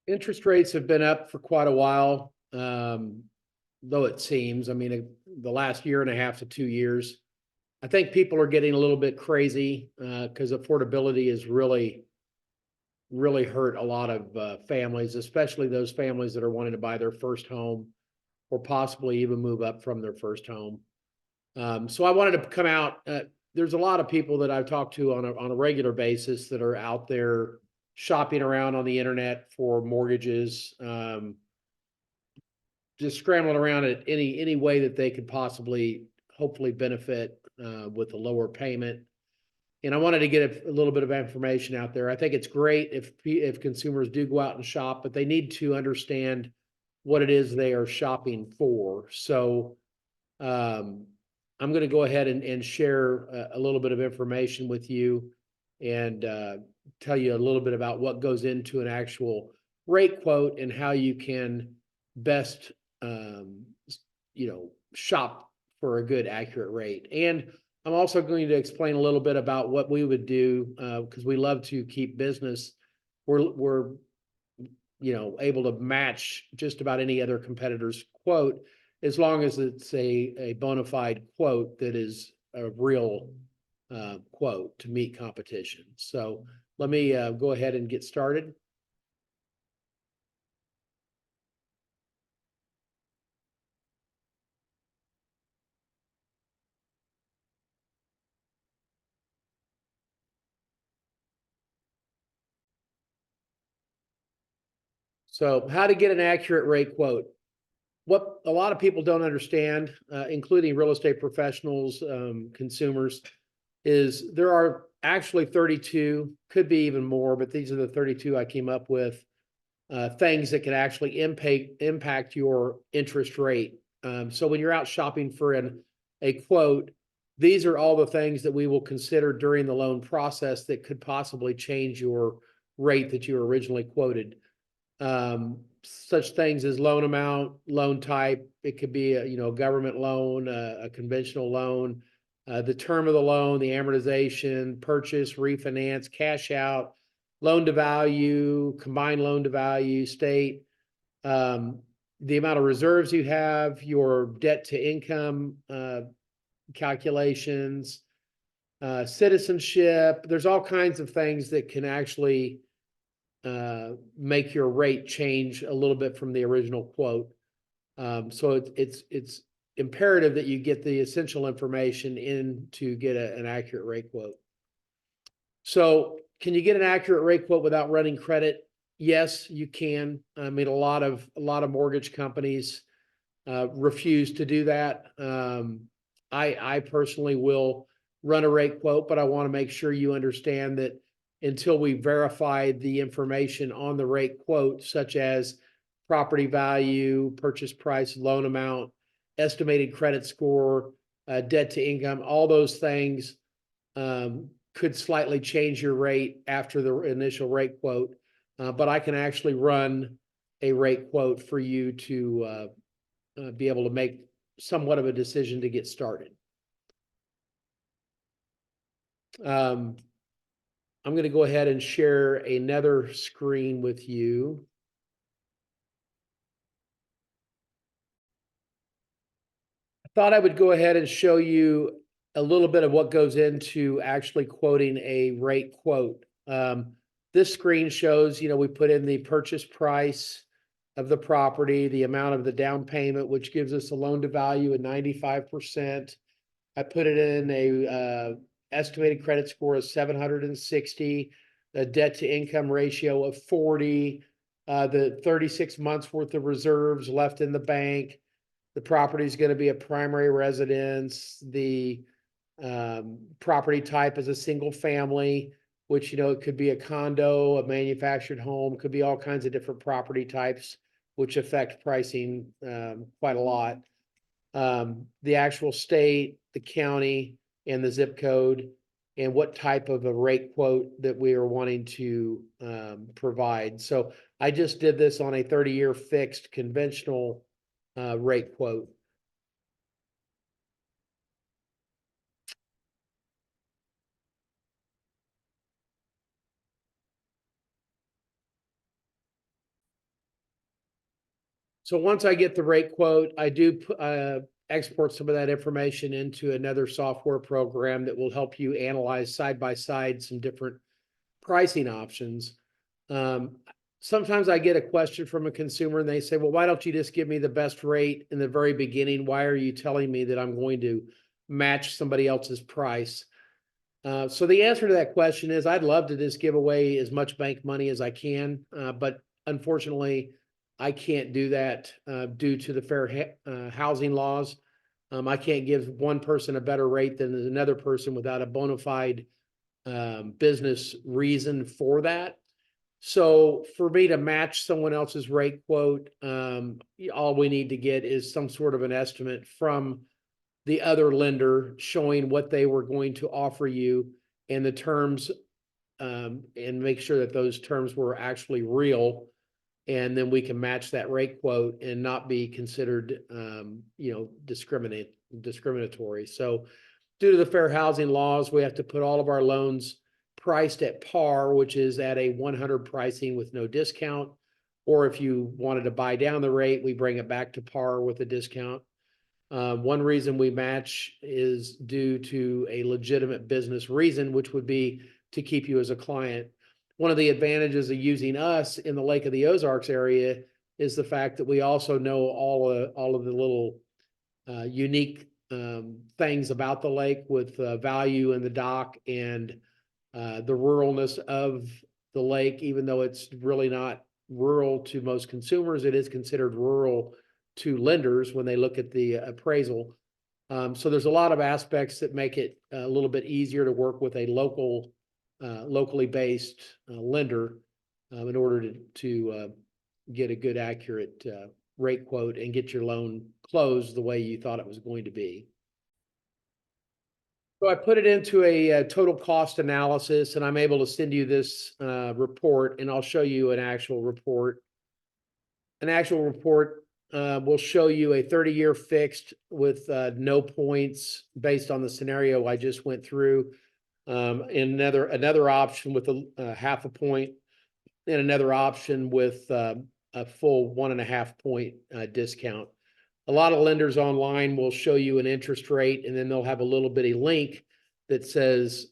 Interest rates have been up for quite a while, though it seems. I mean, the last year and a half to 2 years, I think people are getting a little bit crazy because affordability has really hurt a lot of families, especially those families that are wanting to buy their first home or possibly even move up from their first home. So I wanted to come out. There's a lot of people that I've talked to on a regular basis that are out there shopping around on the internet for mortgages, just scrambling around at any way that they could possibly hopefully benefit with a lower payment. And I wanted to get a little bit of information out there. I think it's great if consumers do go out and shop, but they need to understand what it is they are shopping for. So um, I'm going to go ahead and share a little bit of information with you and tell you a little bit about what goes into an actual rate quote and how you can best, um, shop for a good, accurate rate. And I'm also going to explain a little bit about what we would do because we love to keep business. We're able to match just about any other competitor's quote as long as it's a bona fide quote that is a real quote to meet competition. So let me go ahead and get started. So how to get an accurate rate quote. What a lot of people don't understand, including real estate professionals, consumers, is there are actually 32, could be even more, but these are the 32 I came up with, things that can actually impact your interest rate. So when you're out shopping for a quote, these are all the things that we will consider during the loan process that could possibly change your rate that you originally quoted. Such things as loan amount, loan type. It could be a government loan, a conventional loan, the term of the loan, the amortization, purchase, refinance, cash out, loan to value, combined loan to value, state, um, the amount of reserves you have, your debt to income calculations, citizenship. There's all kinds of things that can actually make your rate change a little bit from the original quote. So it's imperative that you get the essential information in to get an accurate rate quote. So can you get an accurate rate quote without running credit? Yes, you can. I mean, a lot of mortgage companies refuse to do that. I personally will run a rate quote, but I want to make sure you understand that until we verify the information on the rate quote, such as property value, purchase price, loan amount, estimated credit score, debt to income, all those things could slightly change your rate after the initial rate quote. But I can actually run a rate quote for you to be able to make somewhat of a decision to get started. I'm going to go ahead and share another screen with you. I thought I would go ahead and show you a little bit of what goes into actually quoting a rate quote. This screen shows, we put in the purchase price of the property, the amount of the down payment, which gives us a loan to value at 95%. I put it in a estimated credit score of 760, a debt to income ratio of 40, the 36 months worth of reserves left in the bank. The property is going to be a primary residence. The property type is a single family, which, it could be a condo, a manufactured home, could be all kinds of different property types, which affect pricing quite a lot. The actual state, the county, and the zip code, and what type of a rate quote that we are wanting to provide. So I just did this on a 30-year fixed conventional rate quote. So once I get the rate quote, I do export some of that information into another software program that will help you analyze side by side some different pricing options. Sometimes I get a question from a consumer and they say, well, why don't you just give me the best rate in the very beginning? Why are you telling me that I'm going to match somebody else's price? So the answer to that question is I'd love to just give away as much bank money as I can, but unfortunately, I can't do that due to the fair housing laws. I can't give one person a better rate than another person without a bona fide business reason for that. So for me to match someone else's rate quote, all we need to get is some sort of an estimate from the other lender showing what they were going to offer you and the terms, and make sure that those terms were actually real. And then we can match that rate quote and not be considered, discriminatory. So due to the fair housing laws, we have to put all of our loans priced at par, which is at a 100 pricing with no discount. Or if you wanted to buy down the rate, we bring it back to par with a discount. One reason we match is due to a legitimate business reason, which would be to keep you as a client. One of the advantages of using us in the Lake of the Ozarks area is the fact that we also know all of the little unique things about the lake with value in the dock and the ruralness of the lake. Even though it's really not rural to most consumers, it is considered rural to lenders when they look at the appraisal. So there's a lot of aspects that make it a little bit easier to work with a locally based lender in order to get a good, accurate rate quote and get your loan closed the way you thought it was going to be. So I put it into a total cost analysis, and I'm able to send you this report, and I'll show you an actual report. An actual report will show you a 30-year fixed with no points based on the scenario I just went through. And another option with a half a point, and another option with a full 1.5 point discount. A lot of lenders online will show you an interest rate, and then they'll have a little bitty link that says,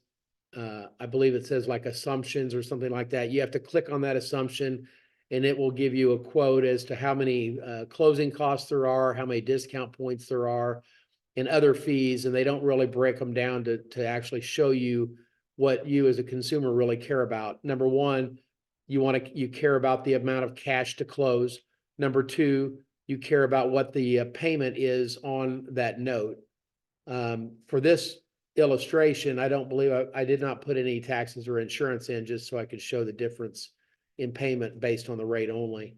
I believe it says like assumptions or something like that. You have to click on that assumption, and it will give you a quote as to how many closing costs there are, how many discount points there are, and other fees. And they don't really break them down to actually show you what you as a consumer really care about. Number one, you care about the amount of cash to close. Number two, you care about what the payment is on that note. For this illustration, I don't believe I did not put any taxes or insurance in, just so I could show the difference in payment based on the rate only.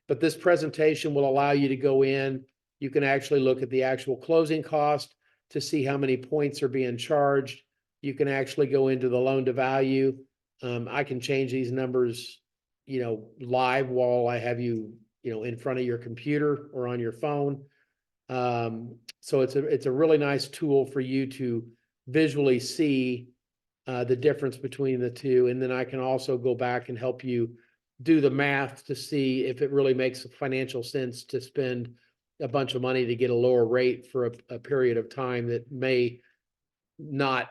But this presentation will allow you to go in. You can actually look at the actual closing cost to see how many points are being charged. You can actually go into the loan to value. I can change these numbers, live while I have you, in front of your computer or on your phone. So it's a really nice tool for you to visually see the difference between the two. And then I can also go back and help you do the math to see if it really makes financial sense to spend a bunch of money to get a lower rate for a period of time that may not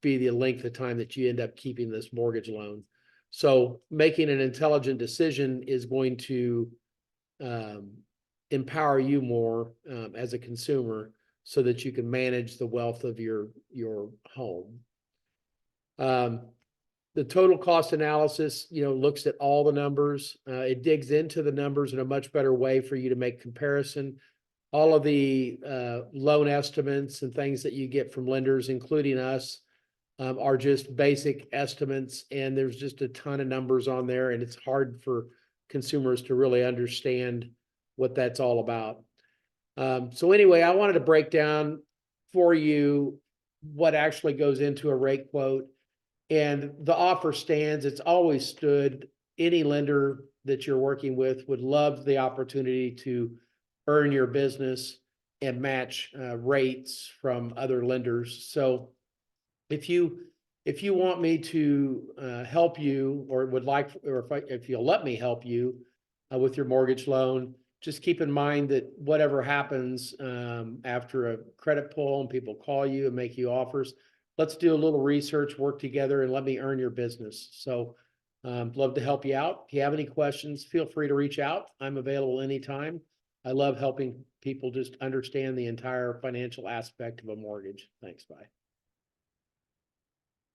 be the length of time that you end up keeping this mortgage loan. So making an intelligent decision is going to empower you more as a consumer so that you can manage the wealth of your home. The total cost analysis, looks at all the numbers. It digs into the numbers in a much better way for you to make comparison. All of the loan estimates and things that you get from lenders, including us, are just basic estimates, and there's just a ton of numbers on there, and it's hard for consumers to really understand what that's all about. So anyway, I wanted to break down for you what actually goes into a rate quote. And the offer stands. It's always stood. Any lender that you're working with would love the opportunity to earn your business and match rates from other lenders. So if you want me to help you, or would like, or if you'll let me help you with your mortgage loan, just keep in mind that whatever happens after a credit pull and people call you and make you offers, let's do a little research, work together, and let me earn your business. So love to help you out. If you have any questions, feel free to reach out. I'm available anytime. I love helping people just understand the entire financial aspect of a mortgage. Thanks. Bye.